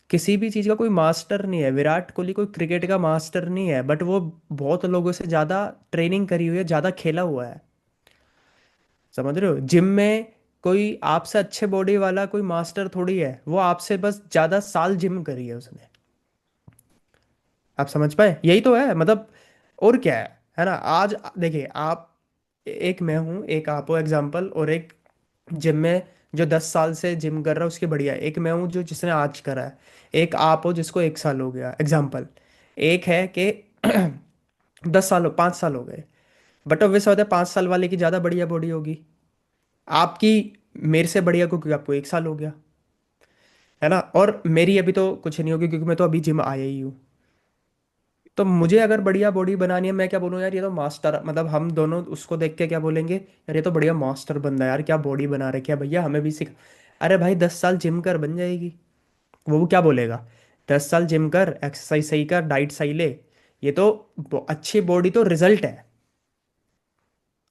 किसी भी चीज़ का कोई मास्टर नहीं है। विराट कोहली कोई क्रिकेट का मास्टर नहीं है, बट वो बहुत लोगों से ज़्यादा ट्रेनिंग करी हुई है, ज़्यादा खेला हुआ है। समझ रहे हो? जिम में कोई आपसे अच्छे बॉडी वाला कोई मास्टर थोड़ी है, वो आपसे बस ज़्यादा साल जिम करी है उसने। आप समझ पाए? यही तो है मतलब। और क्या है ना? आज देखिए आप, एक मैं हूँ, एक आप हो एग्जाम्पल, और एक जिम में जो 10 साल से जिम कर रहा है उसकी बढ़िया है। एक मैं हूँ जो जिसने आज करा है। एक आप हो जिसको 1 साल हो गया, एग्जाम्पल। एक है कि 10 साल हो, 5 साल हो गए। बट ऑब्वियस बात है 5 साल वाले की ज़्यादा बढ़िया बॉडी होगी आपकी, मेरे से बढ़िया को, क्योंकि आपको 1 साल हो गया, है ना? और मेरी अभी तो कुछ नहीं होगी क्योंकि मैं तो अभी जिम आया ही हूँ। तो मुझे अगर बढ़िया बॉडी बनानी है, मैं क्या बोलूँ यार, ये तो मास्टर, मतलब हम दोनों उसको देख के क्या बोलेंगे, यार ये तो बढ़िया मास्टर बंदा है यार, क्या बॉडी बना रखी है भैया, हमें भी सिखा। अरे भाई 10 साल जिम कर, बन जाएगी। वो क्या बोलेगा? 10 साल जिम कर, एक्सरसाइज सही कर, डाइट सही ले। ये तो अच्छी बॉडी तो रिजल्ट है।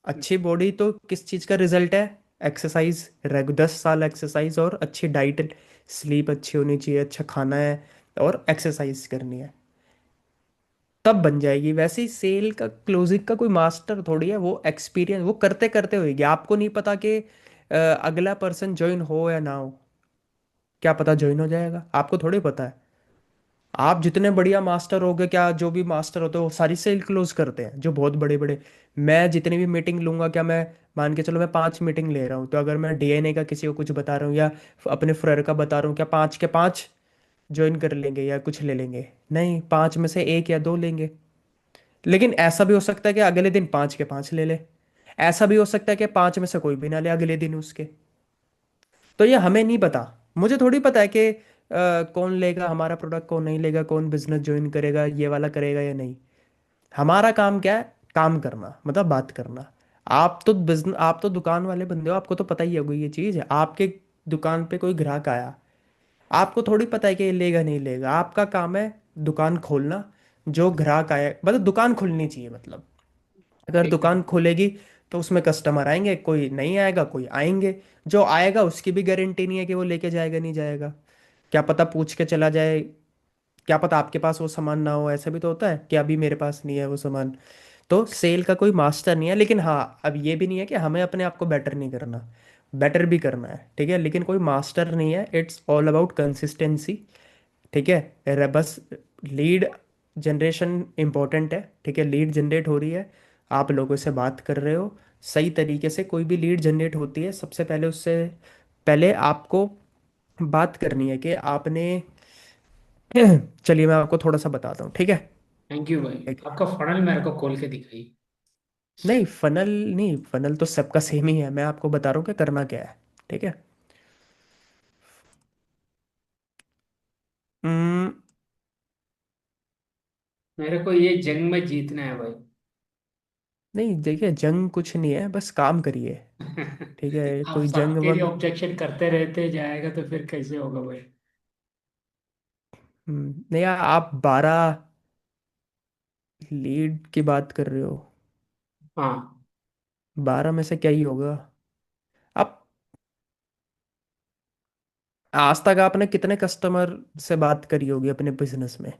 अच्छी बॉडी तो किस चीज़ का रिजल्ट है? एक्सरसाइज, 10 साल एक्सरसाइज और अच्छी डाइट, स्लीप अच्छी होनी चाहिए, अच्छा खाना है, और एक्सरसाइज करनी है, तब बन जाएगी। वैसे ही सेल का, क्लोजिंग का कोई मास्टर थोड़ी है, वो एक्सपीरियंस वो करते करते होएगी। आपको नहीं पता कि अगला पर्सन ज्वाइन हो या ना हो, क्या पता ज्वाइन हो जाएगा, आपको थोड़ी पता है। आप जितने बढ़िया मास्टर होगे, क्या जो भी मास्टर होते हैं वो सारी सेल क्लोज करते हैं, जो बहुत बड़े बड़े। मैं जितनी भी मीटिंग लूंगा, क्या मैं, मान के चलो मैं 5 मीटिंग ले रहा हूँ, तो अगर मैं डीएनए का किसी को कुछ बता रहा हूँ या अपने फ्रेंड का बता रहा हूँ, क्या 5 के 5 ज्वाइन कर लेंगे या कुछ ले लेंगे? नहीं, 5 में से 1 या 2 लेंगे। लेकिन ऐसा भी हो सकता है कि अगले दिन 5 के 5 ले ले। ऐसा भी हो सकता है कि 5 में से कोई भी ना ले अगले दिन उसके। तो ये हमें नहीं पता। मुझे थोड़ी पता है कि कौन लेगा हमारा प्रोडक्ट, कौन नहीं लेगा, कौन बिजनेस ज्वाइन करेगा, ये वाला करेगा या नहीं। हमारा काम क्या है? काम करना, मतलब बात करना। आप तो दुकान वाले बंदे हो, आपको तो पता ही होगी ये चीज़। आपके दुकान पे कोई ग्राहक आया, आपको थोड़ी पता है कि ये लेगा नहीं लेगा। आपका काम है दुकान खोलना। जो ग्राहक आए, मतलब दुकान खुलनी चाहिए, मतलब अगर ठीक है। दुकान खुलेगी तो उसमें कस्टमर आएंगे, कोई नहीं आएगा, कोई आएंगे। जो आएगा उसकी भी गारंटी नहीं है कि वो लेके जाएगा नहीं जाएगा। क्या पता पूछ के चला जाए, क्या पता आपके पास वो सामान ना हो, ऐसा भी तो होता है कि अभी मेरे पास नहीं है वो सामान। तो सेल का कोई मास्टर नहीं है, लेकिन हाँ अब ये भी नहीं है कि हमें अपने आप को बेटर नहीं करना, बेटर भी करना है, ठीक है, लेकिन कोई मास्टर नहीं है। इट्स ऑल अबाउट कंसिस्टेंसी, ठीक है। बस लीड जनरेशन इंपॉर्टेंट है, ठीक है, लीड जनरेट हो रही है, आप लोगों से बात कर रहे हो सही तरीके से। कोई भी लीड जनरेट होती है, सबसे पहले उससे पहले आपको बात करनी है कि आपने चलिए मैं आपको थोड़ा सा बताता हूँ, ठीक है। थैंक यू भाई। ठीक है। आपका फनल मेरे को खोल के दिखाई। नहीं फनल, नहीं फनल तो सबका सेम ही है, मैं आपको बता रहा हूँ कि करना क्या है, ठीक है। हम्म, मेरे को ये जंग में जीतना है भाई। नहीं देखिए, जंग कुछ नहीं है, बस काम करिए, ठीक है, आप कोई जंग सबके लिए वंग। ऑब्जेक्शन करते रहते जाएगा तो फिर कैसे होगा भाई। नहीं यार, आप 12 लीड की बात कर रहे हो, हाँ। 12 में से क्या ही होगा? आप आज तक आपने कितने कस्टमर से बात करी होगी अपने बिजनेस में?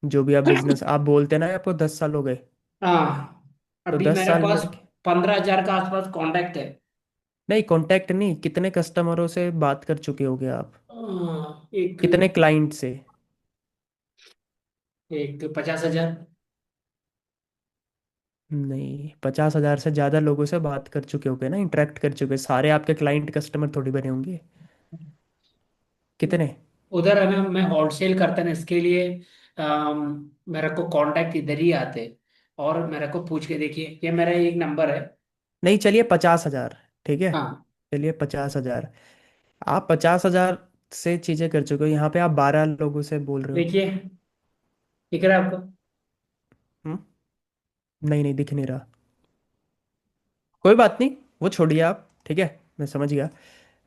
जो भी आप बिजनेस आप बोलते ना आपको 10 साल हो गए, हाँ, तो अभी दस मेरे साल में पास 15,000 का आसपास कांटेक्ट है। नहीं, कांटेक्ट नहीं, कितने कस्टमरों से बात कर चुके होगे आप? एक कितने क्लाइंट से? एक 50,000। नहीं, 50 हजार से ज़्यादा लोगों से बात कर चुके होगे ना, इंटरेक्ट कर चुके, सारे आपके क्लाइंट कस्टमर थोड़ी बने होंगे। कितने? उधर है ना, मैं होलसेल करता ना, इसके लिए मेरे को कांटेक्ट इधर ही आते। और मेरे को पूछ के देखिए, ये मेरा एक नंबर है। नहीं चलिए 50 हजार, ठीक है। हाँ। चलिए 50 हजार, आप 50 हजार से चीजें कर चुके हो, यहाँ पे आप 12 लोगों से बोल रहे हो। देखिए, दिख रहा है आपको? हम्म, नहीं नहीं दिख नहीं रहा। कोई बात नहीं, वो छोड़िए आप, ठीक है, मैं समझ गया।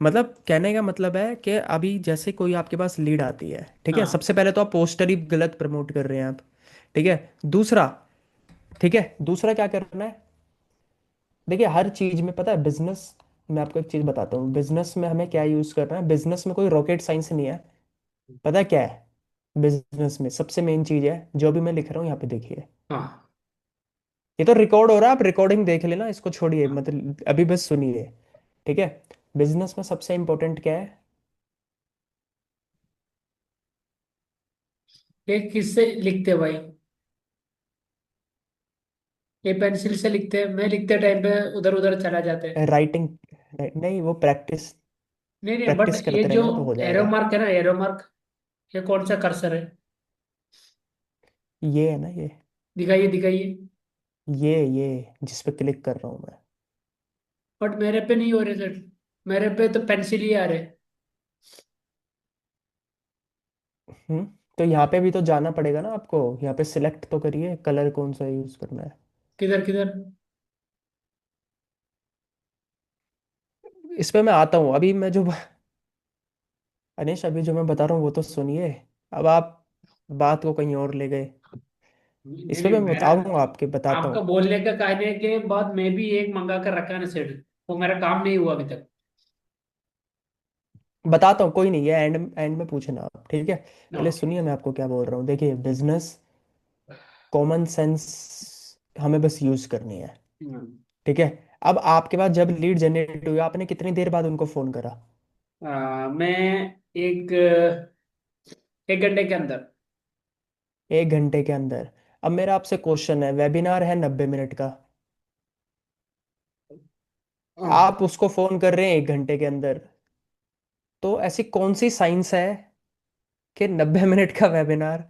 मतलब कहने का मतलब है कि अभी जैसे कोई आपके पास लीड आती है, ठीक है, हाँ। सबसे पहले तो आप पोस्टर ही गलत प्रमोट कर रहे हैं आप, ठीक है। दूसरा, ठीक है, दूसरा क्या करना है, देखिए हर चीज में पता है बिजनेस, मैं आपको एक चीज बताता हूँ, बिजनेस में हमें क्या यूज करना है, बिजनेस में कोई रॉकेट साइंस नहीं है। पता है क्या है, बिजनेस में सबसे मेन चीज है जो भी मैं लिख रहा हूँ यहाँ पे देखिए, हाँ ये तो रिकॉर्ड हो रहा है, आप रिकॉर्डिंग देख लेना, इसको छोड़िए, हाँ। मतलब अभी बस सुनिए। ठीक है, बिजनेस में सबसे इंपॉर्टेंट क्या है? ये किससे लिखते हैं भाई? ये पेंसिल से लिखते हैं, मैं लिखते टाइम पे उधर उधर चला जाते हैं। राइटिंग, नहीं वो प्रैक्टिस, नहीं नहीं, बट प्रैक्टिस ये करते जो रहेंगे ना तो हो एरो जाएगा। मार्क है ना, एरो मार्क, ये कौन सा कर्सर है? ये है ना ये दिखाइए दिखाइए। ये जिस पे क्लिक कर रहा हूँ मैं। बट मेरे पे नहीं हो रहे सर, मेरे पे तो पेंसिल ही आ रहे। हम्म, तो यहाँ पे भी तो जाना पड़ेगा ना आपको, यहाँ पे सिलेक्ट तो करिए कलर कौन सा यूज करना है। किधर किधर? इस पे मैं आता हूँ, अभी मैं जो अनिश अभी जो मैं बता रहा हूँ वो तो सुनिए, अब आप बात को कहीं और ले गए। नहीं इस पे नहीं, मैं मेरा बताऊंगा, आपके बताता आपका हूँ। बोलने का कहने के बाद मैं भी एक मंगा कर रखा है ना सेट, वो मेरा काम नहीं हुआ अभी तक। बताता हूँ, कोई नहीं, ये एंड एंड में पूछना आप, ठीक है। पहले ओके। सुनिए मैं आपको क्या बोल रहा हूँ, देखिए बिजनेस, कॉमन सेंस हमें बस यूज करनी है। ठीक है, अब आपके पास जब लीड जनरेट हुई, आपने कितनी देर बाद उनको फोन करा? मैं एक 1 घंटे के अंदर। 1 घंटे के अंदर। अब मेरा आपसे क्वेश्चन है, वेबिनार है 90 मिनट का, हाँ, आप उसको फोन कर रहे हैं 1 घंटे के अंदर, तो ऐसी कौन सी साइंस है कि 90 मिनट का वेबिनार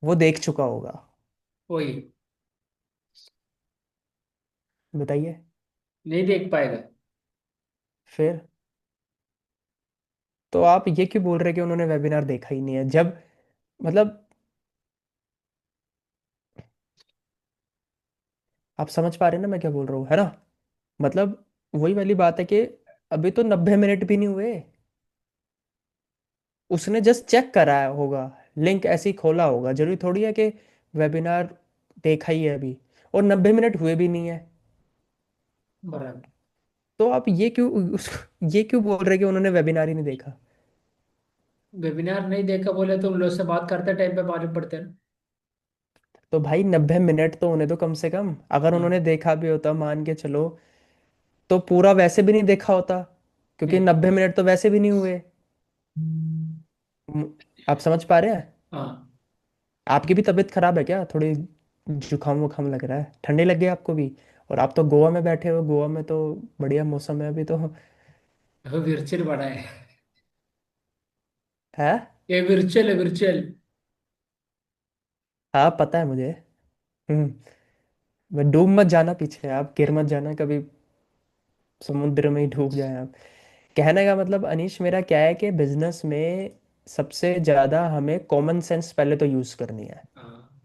वो देख चुका होगा? वही बताइए। नहीं देख पाएगा। फिर तो आप ये क्यों बोल रहे हैं कि उन्होंने वेबिनार देखा ही नहीं है, जब मतलब आप समझ पा रहे हैं ना मैं क्या बोल रहा हूँ, है ना? मतलब वही वाली बात है कि अभी तो 90 मिनट भी नहीं हुए, उसने जस्ट चेक करा होगा, लिंक ऐसे ही खोला होगा, जरूरी थोड़ी है कि वेबिनार देखा ही है अभी, और 90 मिनट हुए भी नहीं है। बराबर। तो आप ये क्यों बोल रहे हैं कि उन्होंने वेबिनार ही नहीं देखा? वेबिनार नहीं देखा बोले तो उन लोग से बात करते टाइम पे मालूम पड़ते हैं तो भाई 90 मिनट तो उन्हें तो कम से कम, अगर ना। उन्होंने देखा भी होता मान के चलो, तो पूरा वैसे भी नहीं देखा होता, क्योंकि नहीं। 90 मिनट तो वैसे भी नहीं हुए। म- आप समझ पा रहे हैं? हाँ। आपकी भी तबीयत खराब है क्या थोड़ी, जुकाम वुकाम लग रहा है, ठंडी लग गई आपको भी? और आप तो गोवा में बैठे हो, गोवा में तो बढ़िया मौसम है अभी तो। वो विरचल बड़ा है। है। ये विरचल है विरचल। हाँ पता है मुझे। हम्म। मैं डूब मत जाना पीछे, आप गिर मत जाना कभी, समुद्र में ही डूब जाए आप। कहने का मतलब अनीश मेरा क्या है कि बिजनेस में सबसे ज्यादा हमें कॉमन सेंस पहले तो यूज करनी है, हाँ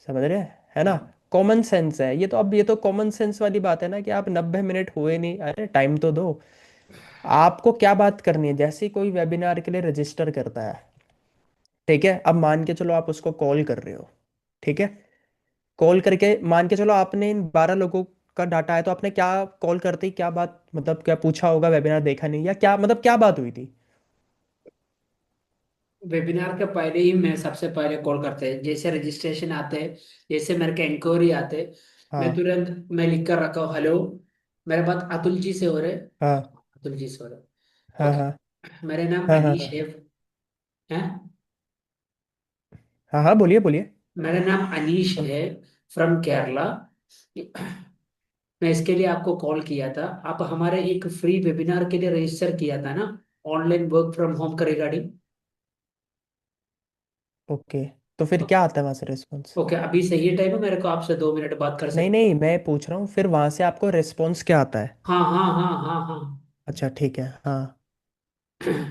समझ रहे हैं, है ना? हाँ। कॉमन सेंस है ये तो, अब ये तो कॉमन सेंस वाली बात है ना कि आप 90 मिनट हुए नहीं, अरे टाइम तो दो। आपको क्या बात करनी है, जैसे ही कोई वेबिनार के लिए रजिस्टर करता है, ठीक है, अब मान के चलो आप उसको कॉल कर रहे हो, ठीक है, कॉल करके मान के चलो आपने इन 12 लोगों का डाटा है, तो आपने क्या कॉल करते ही क्या बात, मतलब क्या पूछा होगा, वेबिनार देखा नहीं, या क्या मतलब क्या बात हुई थी? वेबिनार के पहले ही मैं सबसे पहले कॉल करते हैं, जैसे रजिस्ट्रेशन आते हैं, जैसे मेरे के इंक्वायरी आते हैं, मैं हाँ तुरंत मैं लिख कर रखा हूँ हेलो, मेरे बात अतुल जी से हो रहे। हाँ अतुल जी से हो रहे। हाँ हाँ ओके, मेरे नाम हाँ हाँ अनीश है। हाँ हैं? हाँ हाँ, बोलिए बोलिए। मेरा नाम अनीश है, फ्रॉम केरला। मैं इसके लिए आपको कॉल किया था, आप हमारे एक फ्री वेबिनार के लिए रजिस्टर किया था ना, ऑनलाइन वर्क फ्रॉम होम का रिगार्डिंग। ओके, तो फिर क्या आता है वहां से रिस्पॉन्स? ओके, अभी सही टाइम है मेरे को आपसे 2 मिनट बात कर नहीं सकते हैं? नहीं, मैं पूछ रहा हूँ फिर वहां से आपको रिस्पॉन्स क्या आता है? हाँ हाँ हाँ हाँ हाँ। अच्छा ठीक है, हाँ।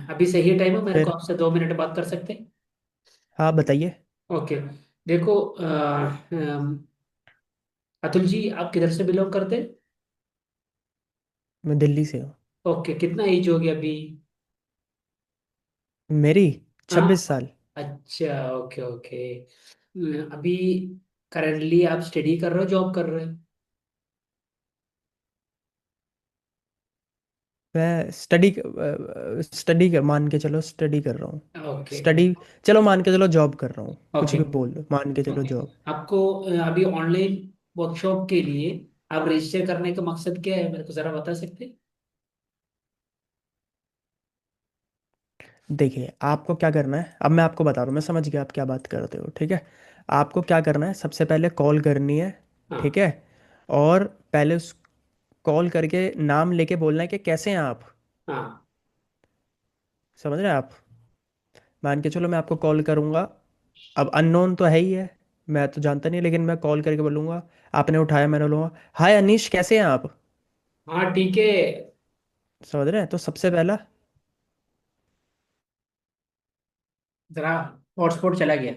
अभी सही टाइम है मेरे को फिर आपसे 2 मिनट बात कर सकते हैं? हाँ बताइए। ओके। देखो अतुल जी, आप किधर से बिलोंग करते हैं? मैं दिल्ली से हूँ। ओके, कितना एज हो गया अभी? मेरी हाँ। 26 साल। अच्छा, ओके ओके। अभी करेंटली आप स्टडी कर रहे हो, जॉब कर रहे मैं स्टडी स्टडी कर, मान के चलो स्टडी कर रहा हूँ। हो? ओके। स्टडी, चलो मान के चलो जॉब कर रहा हूँ, कुछ ओके। भी बोल लो, मान के चलो ओके। जॉब। आपको अभी ऑनलाइन वर्कशॉप के लिए आप रजिस्टर करने का मकसद क्या है, मेरे को जरा बता सकते हैं? देखिए आपको क्या करना है, अब मैं आपको बता रहा हूँ, मैं समझ गया आप क्या बात करते हो, ठीक है। आपको क्या करना है, सबसे पहले कॉल करनी है, ठीक हाँ। है। और पहले उस कॉल करके नाम लेके बोलना है कि कैसे हैं आप। हाँ। समझ रहे हैं आप। मान के चलो मैं आपको कॉल करूँगा, अब अननोन तो है ही है, मैं तो जानता नहीं, लेकिन मैं कॉल करके बोलूँगा, आपने उठाया, मैंने बोलूँगा हाय अनीश कैसे हैं आप। हाँ ठीक है। समझ रहे हैं, तो सबसे पहला। जरा हॉटस्पॉट चला गया।